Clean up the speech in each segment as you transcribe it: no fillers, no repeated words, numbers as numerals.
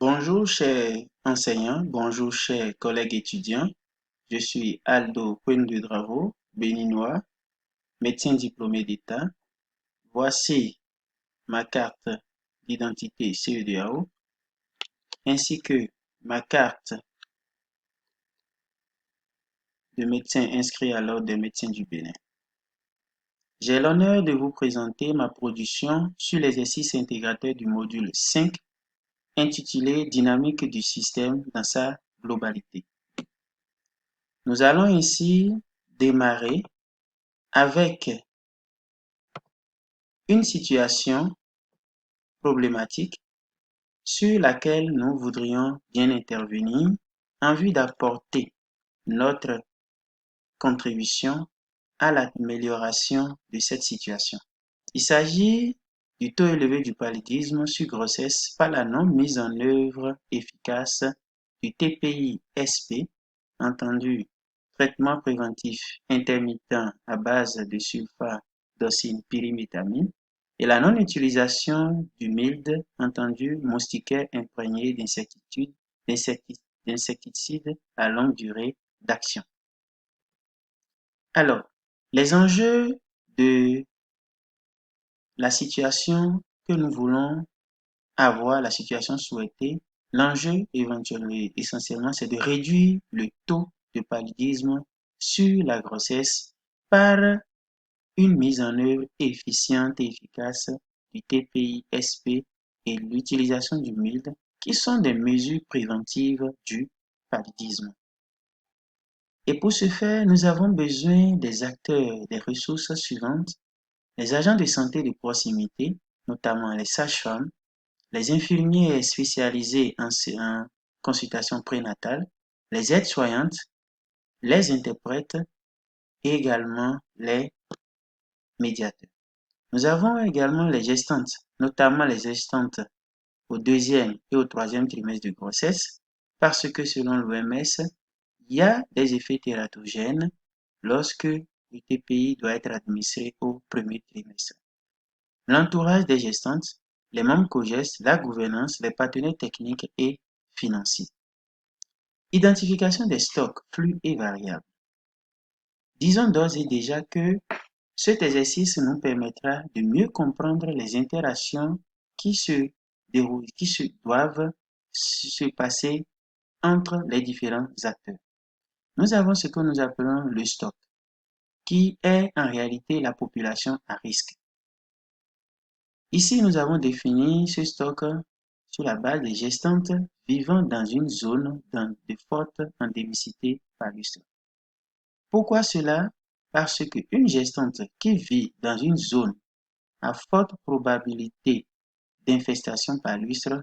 Bonjour chers enseignants, bonjour chers collègues étudiants. Je suis Aldo Dravo, béninois, médecin diplômé d'État. Voici ma carte d'identité CEDEAO ainsi que ma carte de médecin inscrit à l'ordre des médecins du Bénin. J'ai l'honneur de vous présenter ma production sur l'exercice intégrateur du module 5 intitulé Dynamique du système dans sa globalité. Nous allons ici démarrer avec une situation problématique sur laquelle nous voudrions bien intervenir en vue d'apporter notre contribution à l'amélioration de cette situation. Il s'agit du taux élevé du paludisme sur grossesse par la non mise en œuvre efficace du TPI-SP, entendu traitement préventif intermittent à base de sulfa-docine-pyrimétamine, et la non-utilisation du MILD, entendu moustiquaire imprégné d'insecticides à longue durée d'action. Alors, les enjeux de la situation que nous voulons avoir, la situation souhaitée, l'enjeu éventuellement, essentiellement, c'est de réduire le taux de paludisme sur la grossesse par une mise en œuvre efficiente et efficace du TPI-SP et l'utilisation du MILD, qui sont des mesures préventives du paludisme. Et pour ce faire, nous avons besoin des acteurs, des ressources suivantes: les agents de santé de proximité, notamment les sages-femmes, les infirmiers spécialisés en consultation prénatale, les aides-soignantes, les interprètes et également les médiateurs. Nous avons également les gestantes, notamment les gestantes au deuxième et au troisième trimestre de grossesse, parce que selon l'OMS, il y a des effets tératogènes lorsque le TPI doit être administré au premier trimestre. L'entourage des gestantes, les membres COGES, la gouvernance, les partenaires techniques et financiers. Identification des stocks, flux et variables. Disons d'ores et déjà que cet exercice nous permettra de mieux comprendre les interactions qui se doivent se passer entre les différents acteurs. Nous avons ce que nous appelons le stock, qui est en réalité la population à risque. Ici, nous avons défini ce stock sur la base des gestantes vivant dans une zone de forte endémicité palustre. Pourquoi cela? Parce qu'une gestante qui vit dans une zone à forte probabilité d'infestation palustre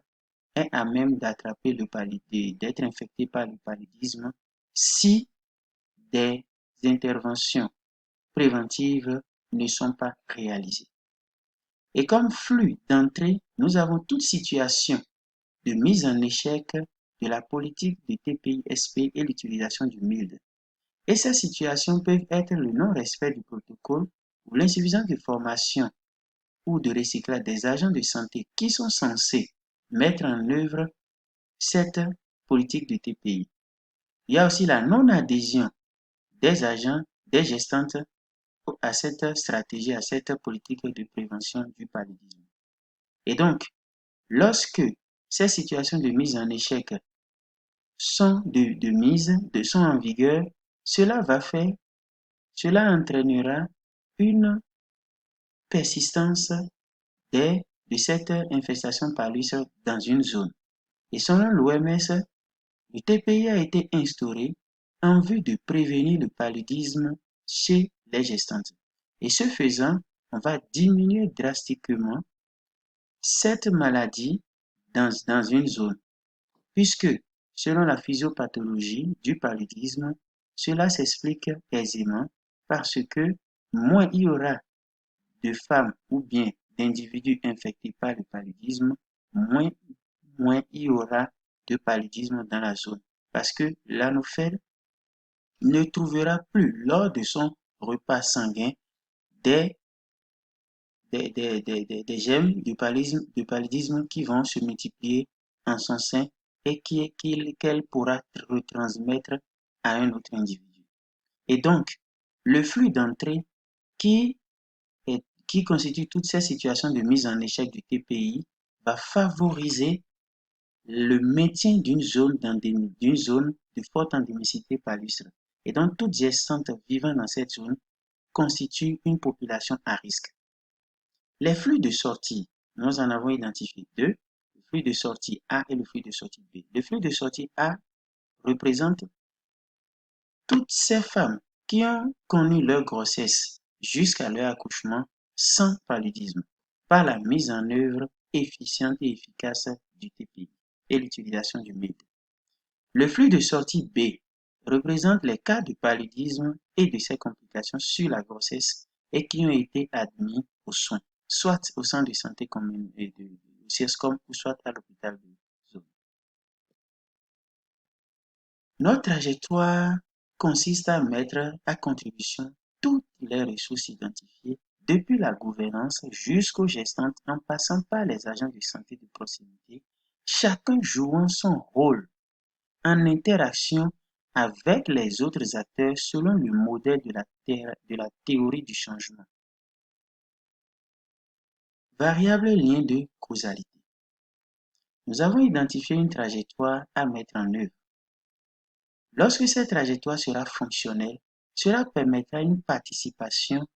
est à même d'attraper le paludisme, d'être infectée par le paludisme si des interventions préventives ne sont pas réalisées. Et comme flux d'entrée, nous avons toute situation de mise en échec de la politique du TPI-SP et l'utilisation du MILD. Et ces situations peuvent être le non-respect du protocole ou l'insuffisance de formation ou de recyclage des agents de santé qui sont censés mettre en œuvre cette politique de TPI. Il y a aussi la non-adhésion des agents, des gestantes à cette stratégie, à cette politique de prévention du paludisme. Et donc, lorsque ces situations de mise en échec sont sont en vigueur, cela entraînera une persistance de cette infestation palustre dans une zone. Et selon l'OMS, le TPI a été instauré en vue de prévenir le paludisme chez les gestantes. Et ce faisant, on va diminuer drastiquement cette maladie dans une zone, puisque selon la physiopathologie du paludisme, cela s'explique aisément parce que moins il y aura de femmes ou bien d'individus infectés par le paludisme, moins il y aura de paludisme dans la zone. Parce que l'anophèle ne trouvera plus lors de son repas sanguin des, des germes du paludisme qui vont se multiplier en son sein et qu'elle pourra retransmettre à un autre individu. Et donc, le flux d'entrée qui, qui constitue toutes ces situations de mise en échec du TPI va favoriser le maintien d'une zone de forte endémicité palustre. Et donc, toute gestante vivant dans cette zone constitue une population à risque. Les flux de sortie, nous en avons identifié deux, le flux de sortie A et le flux de sortie B. Le flux de sortie A représente toutes ces femmes qui ont connu leur grossesse jusqu'à leur accouchement sans paludisme, par la mise en œuvre efficiente et efficace du TPI et l'utilisation du MID. Le flux de sortie B représente les cas de paludisme et de ses complications sur la grossesse et qui ont été admis aux soins, soit au centre de santé communal de CIRSCOM ou soit à l'hôpital de zone. Notre trajectoire consiste à mettre à contribution toutes les ressources identifiées depuis la gouvernance jusqu'aux gestantes en passant par les agents de santé de proximité, chacun jouant son rôle en interaction avec les autres acteurs selon le modèle de la théorie du changement. Variable lien de causalité. Nous avons identifié une trajectoire à mettre en œuvre. Lorsque cette trajectoire sera fonctionnelle, cela permettra une participation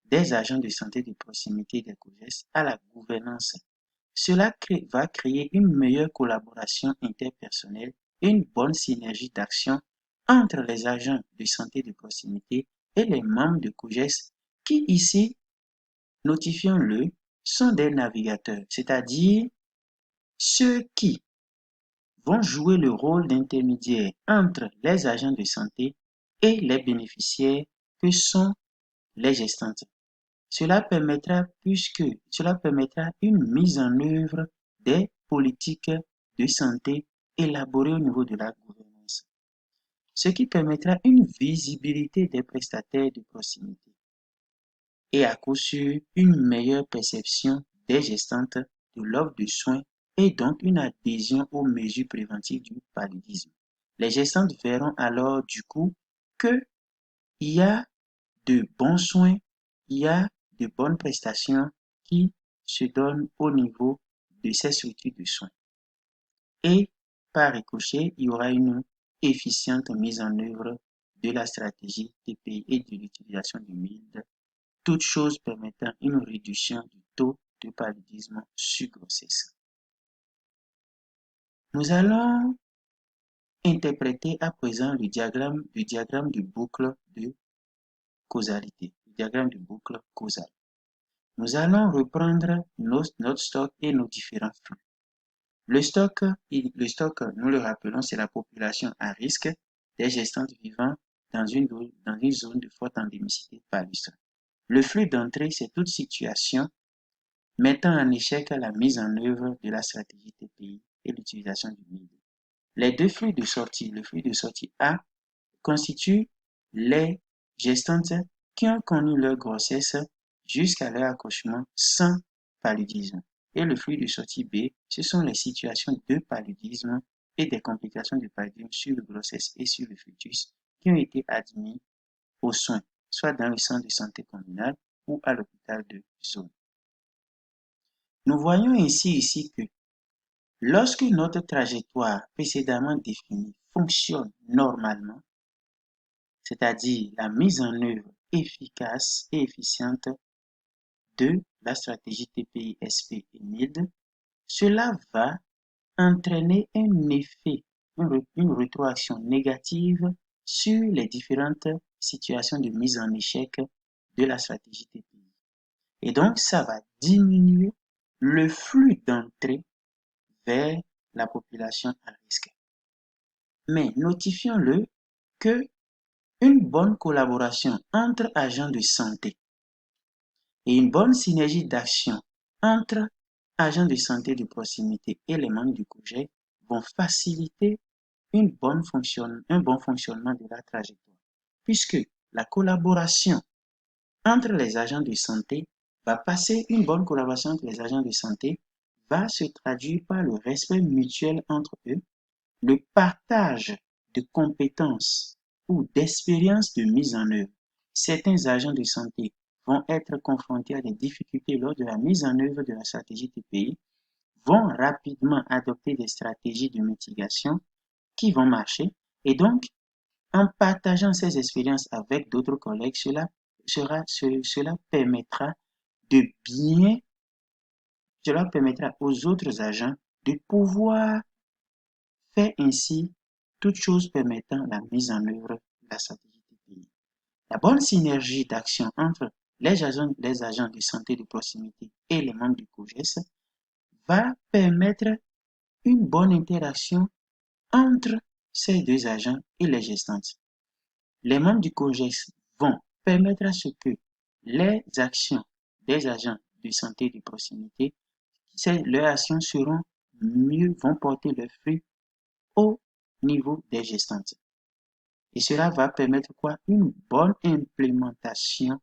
des agents de santé de proximité des COGES à la gouvernance. Cela va créer une meilleure collaboration interpersonnelle et une bonne synergie d'action entre les agents de santé de proximité et les membres de COGES qui ici, notifions-le, sont des navigateurs, c'est-à-dire ceux qui vont jouer le rôle d'intermédiaire entre les agents de santé et les bénéficiaires que sont les gestantes. Cela permettra une mise en œuvre des politiques de santé élaborées au niveau de la gouvernance, ce qui permettra une visibilité des prestataires de proximité et à coup sûr une meilleure perception des gestantes de l'offre de soins et donc une adhésion aux mesures préventives du paludisme. Les gestantes verront alors du coup qu'il y a de bons soins, il y a de bonnes prestations qui se donnent au niveau de ces structures de soins. Et par ricochet, il y aura une efficiente mise en œuvre de la stratégie TPI et de l'utilisation du MILD, toutes choses permettant une réduction du taux de paludisme sur grossesse. Nous allons interpréter à présent le diagramme de boucle de causalité, le diagramme de boucle causale. Nous allons reprendre notre stock et nos différents flux. Le stock, nous le rappelons, c'est la population à risque des gestantes vivant dans une zone de forte endémicité palustre. Le flux d'entrée, c'est toute situation mettant en échec la mise en œuvre de la stratégie TPI et l'utilisation du MID. Les deux flux de sortie, le flux de sortie A, constitue les gestantes qui ont connu leur grossesse jusqu'à leur accouchement sans paludisme. Et le flux de sortie B, ce sont les situations de paludisme et des complications de paludisme sur la grossesse et sur le fœtus qui ont été admis aux soins, soit dans le centre de santé communal ou à l'hôpital de zone. Nous voyons ainsi ici que lorsque notre trajectoire précédemment définie fonctionne normalement, c'est-à-dire la mise en œuvre efficace et efficiente de la stratégie TPI, SP et MID, cela va entraîner un effet, une rétroaction négative sur les différentes situations de mise en échec de la stratégie TPI. Et donc, ça va diminuer le flux d'entrée vers la population à risque. Mais notifions-le que une bonne collaboration entre agents de santé et une bonne synergie d'action entre agents de santé de proximité et les membres du projet vont faciliter un bon fonctionnement de la trajectoire, puisque la collaboration entre les agents de santé va passer une bonne collaboration entre les agents de santé va se traduire par le respect mutuel entre eux, le partage de compétences ou d'expériences de mise en œuvre. Certains agents de santé vont être confrontés à des difficultés lors de la mise en œuvre de la stratégie TPI, vont rapidement adopter des stratégies de mitigation qui vont marcher et donc en partageant ces expériences avec d'autres collègues, cela permettra de bien, cela permettra aux autres agents de pouvoir faire ainsi toutes choses permettant la mise en œuvre de la stratégie du pays. La bonne synergie d'action entre les agents de santé de proximité et les membres du COGES va permettre une bonne interaction entre ces deux agents et les gestantes. Les membres du COGES vont permettre à ce que les actions des agents de santé de proximité, leurs actions vont porter leurs fruits au niveau des gestantes. Et cela va permettre quoi? Une bonne implémentation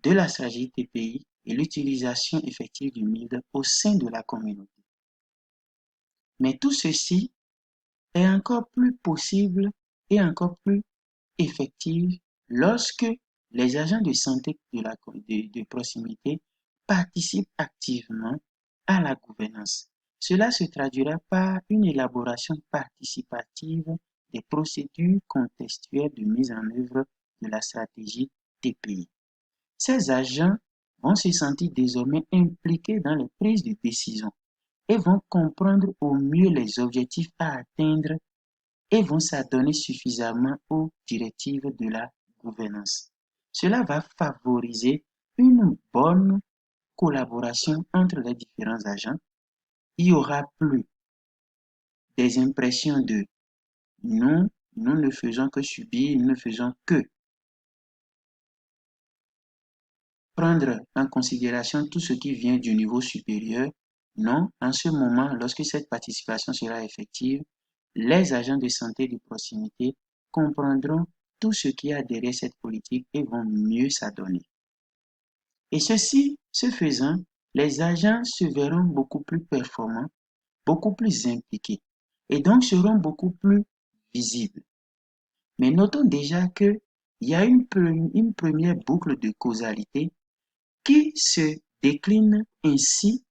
de la stratégie TPI et l'utilisation effective du MID au sein de la communauté. Mais tout ceci est encore plus possible et encore plus effective lorsque les agents de santé de proximité participent activement à la gouvernance. Cela se traduira par une élaboration participative des procédures contextuelles de mise en œuvre de la stratégie TPI. Ces agents vont se sentir désormais impliqués dans les prises de décision et vont comprendre au mieux les objectifs à atteindre et vont s'adonner suffisamment aux directives de la gouvernance. Cela va favoriser une bonne collaboration entre les différents agents. Il n'y aura plus des impressions de nous ne faisons que subir, nous ne faisons que prendre en considération tout ce qui vient du niveau supérieur. Non, en ce moment, lorsque cette participation sera effective, les agents de santé de proximité comprendront tout ce qui a derrière cette politique et vont mieux s'adonner. Et ceci, ce faisant, les agents se verront beaucoup plus performants, beaucoup plus impliqués et donc seront beaucoup plus visibles. Mais notons déjà qu'il y a une première boucle de causalité qui se décline ainsi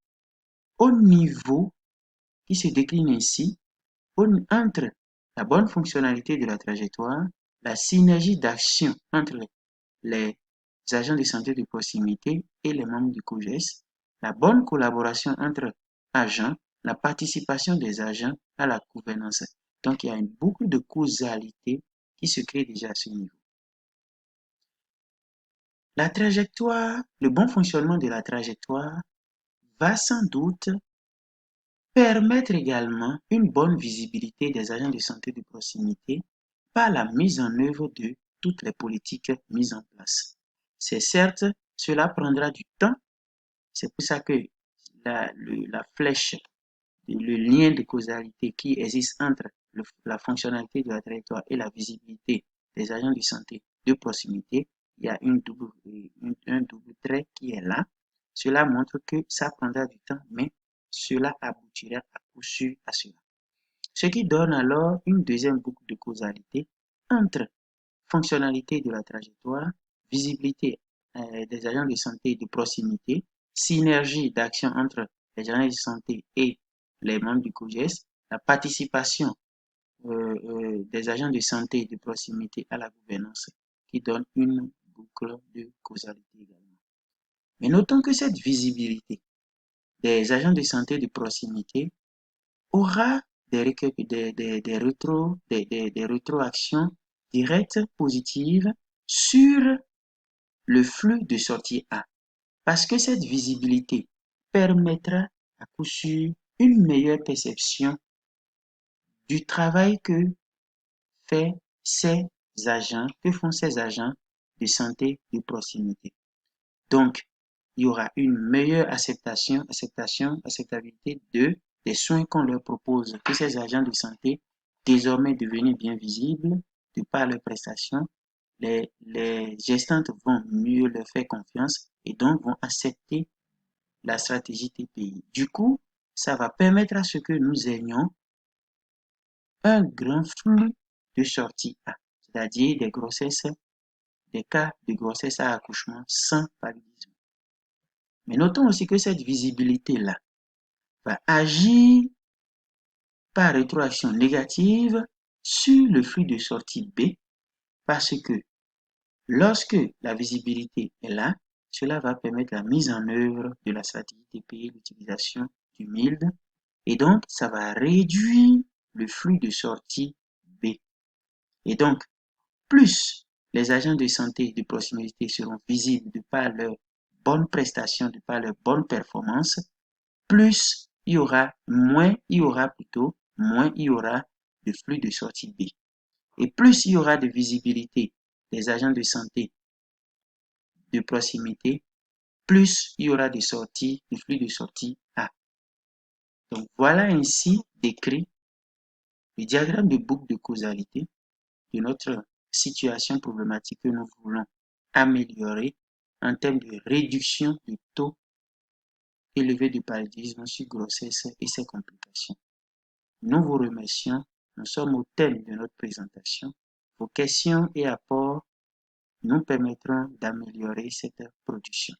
au niveau, qui se décline ainsi entre la bonne fonctionnalité de la trajectoire, la synergie d'action entre les agents de santé de proximité et les membres du COGES, la bonne collaboration entre agents, la participation des agents à la gouvernance. Donc, il y a une boucle de causalité qui se crée déjà à ce niveau. La trajectoire, le bon fonctionnement de la trajectoire va sans doute permettre également une bonne visibilité des agents de santé de proximité par la mise en œuvre de toutes les politiques mises en place. C'est certes, cela prendra du temps, c'est pour ça que la flèche, le lien de causalité qui existe entre la fonctionnalité de la trajectoire et la visibilité des agents de santé de proximité, il y a un double trait qui est là. Cela montre que ça prendra du temps, mais cela aboutira à coup sûr à cela. Ce qui donne alors une deuxième boucle de causalité entre fonctionnalité de la trajectoire, visibilité des agents de santé de proximité, synergie d'action entre les agents de santé et les membres du COGES, la participation des agents de santé de proximité à la gouvernance qui donne une boucle de causalité également. Mais notons que cette visibilité des agents de santé de proximité aura des rétroactions directes positives sur le flux de sortie A. Parce que cette visibilité permettra à coup sûr une meilleure perception du travail que font ces agents de santé de proximité. Donc, il y aura une meilleure acceptabilité des soins qu'on leur propose, que ces agents de santé, désormais devenus bien visibles de par leurs prestations, les gestantes vont mieux leur faire confiance et donc vont accepter la stratégie TPI. Du coup, ça va permettre à ce que nous ayons un grand flux de sortie A, c'est-à-dire des cas de grossesse à accouchement sans paludisme. Mais notons aussi que cette visibilité-là va agir par rétroaction négative sur le flux de sortie B parce que lorsque la visibilité est là, cela va permettre la mise en œuvre de la stratégie TPI, l'utilisation du MILD, et donc ça va réduire le flux de sortie B. Et donc, plus les agents de santé de proximité seront visibles de par leur bonne prestation, de par leur bonne performance, plus moins il y aura de flux de sortie B. Et plus il y aura de visibilité des agents de santé de proximité, plus il y aura de flux de sortie A. Donc voilà ainsi décrit le diagramme de boucle de causalité de notre situation problématique que nous voulons améliorer en termes de réduction du taux élevé de paludisme sur grossesse et ses complications. Nous vous remercions. Nous sommes au thème de notre présentation. Vos questions et apports nous permettront d'améliorer cette production.